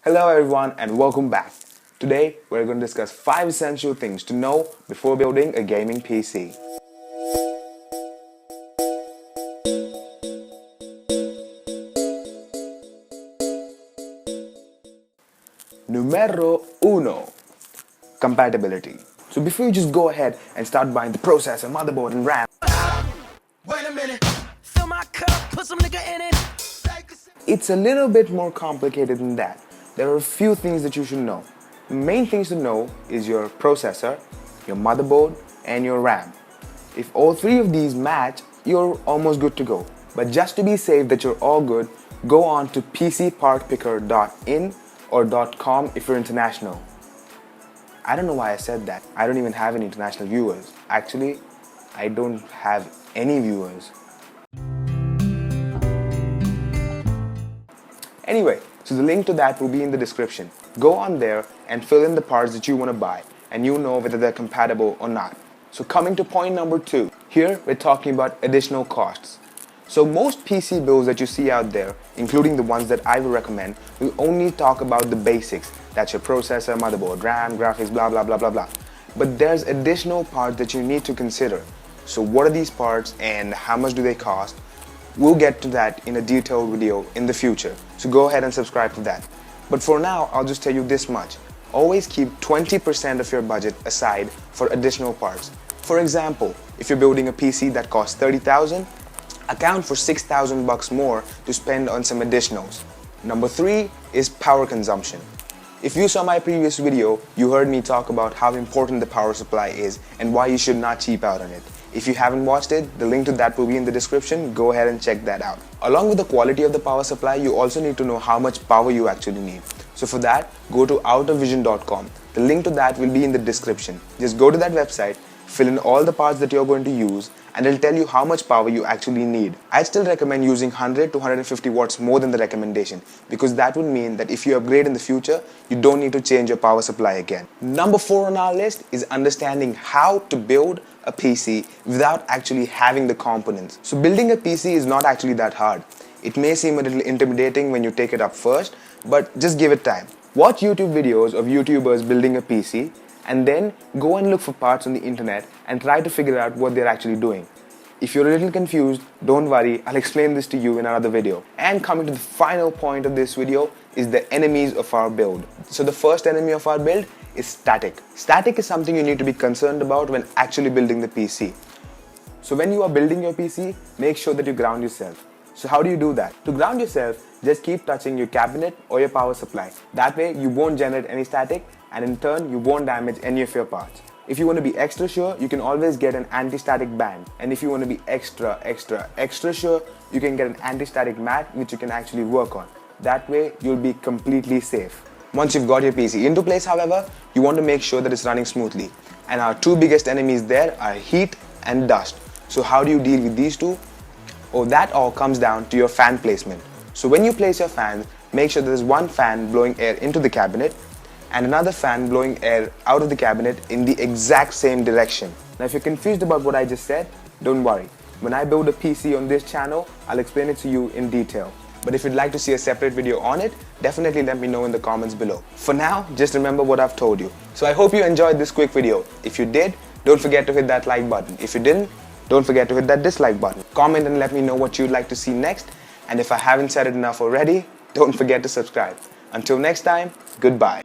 Hello everyone and welcome back. Today we're going to discuss 5 essential things to know before building a gaming PC. Numero uno, compatibility. So before you just go ahead and start buying the processor, motherboard and RAM, wait a minute, fill my cup, put some nigga in it. It's a little bit more complicated than that. There are a few things that you should know. The main things to know is your processor, your motherboard, and your RAM. If all 3 of these match, you're almost good to go. But just to be safe that you're all good, go on to pcpartpicker.in or .com if you're international. I don't know why I said that. I don't even have any international viewers. Actually, I don't have any viewers. Anyway, so the link to that will be in the description. Go on there and fill in the parts that you want to buy and you'll know whether they're compatible or not. So coming to point number 2, here we're talking about additional costs. So most PC builds that you see out there, including the ones that I will recommend, will only talk about the basics. That's your processor, motherboard, RAM, graphics, blah blah blah blah blah. But there's additional parts that you need to consider. So what are these parts and how much do they cost? We'll get to that in a detailed video in the future, so go ahead and subscribe to that. But for now, I'll just tell you this much. Always keep 20% of your budget aside for additional parts. For example, if you're building a PC that costs $30,000, account for 6,000 bucks more to spend on some additionals. Number 3 is power consumption. If you saw my previous video, you heard me talk about how important the power supply is and why you should not cheap out on it. If you haven't watched it, the link to that will be in the description. Go ahead and check that out. Along with the quality of the power supply, you also need to know how much power you actually need. So for that, go to outervision.com. The link to that will be in the description. Just go to that website, fill in all the parts that you're going to use, and it'll tell you how much power you actually need. I'd still recommend using 100 to 150 watts more than the recommendation, because that would mean that if you upgrade in the future, you don't need to change your power supply again. Number 4 on our list is understanding how to build a PC without actually having the components. So building a PC is not actually that hard. It may seem a little intimidating when you take it up first, but just give it time. Watch YouTube videos of YouTubers building a PC and then go and look for parts on the internet and try to figure out what they're actually doing. If you're a little confused, don't worry, I'll explain this to you in another video. And coming to the final point of this video is the enemies of our build. So the first enemy of our build is static. Static is something you need to be concerned about when actually building the PC. So when you are building your PC, make sure that you ground yourself. So how do you do that? To ground yourself, just keep touching your cabinet or your power supply. That way you won't generate any static and in turn you won't damage any of your parts. If you want to be extra sure, you can always get an anti-static band. And if you want to be extra sure, you can get an anti-static mat which you can actually work on. That way you'll be completely safe. Once you've got your PC into place, however, you want to make sure that it's running smoothly. And our 2 biggest enemies there are heat and dust. So how do you deal with these 2? Oh, that all comes down to your fan placement. So when you place your fans, make sure there's one fan blowing air into the cabinet and another fan blowing air out of the cabinet in the exact same direction. Now if you're confused about what I just said, don't worry. When I build a PC on this channel, I'll explain it to you in detail. But if you'd like to see a separate video on it, definitely let me know in the comments below. For now, just remember what I've told you. So I hope you enjoyed this quick video. If you did, don't forget to hit that like button. If you didn't, don't forget to hit that dislike button. Comment and let me know what you'd like to see next. And if I haven't said it enough already, don't forget to subscribe. Until next time, goodbye.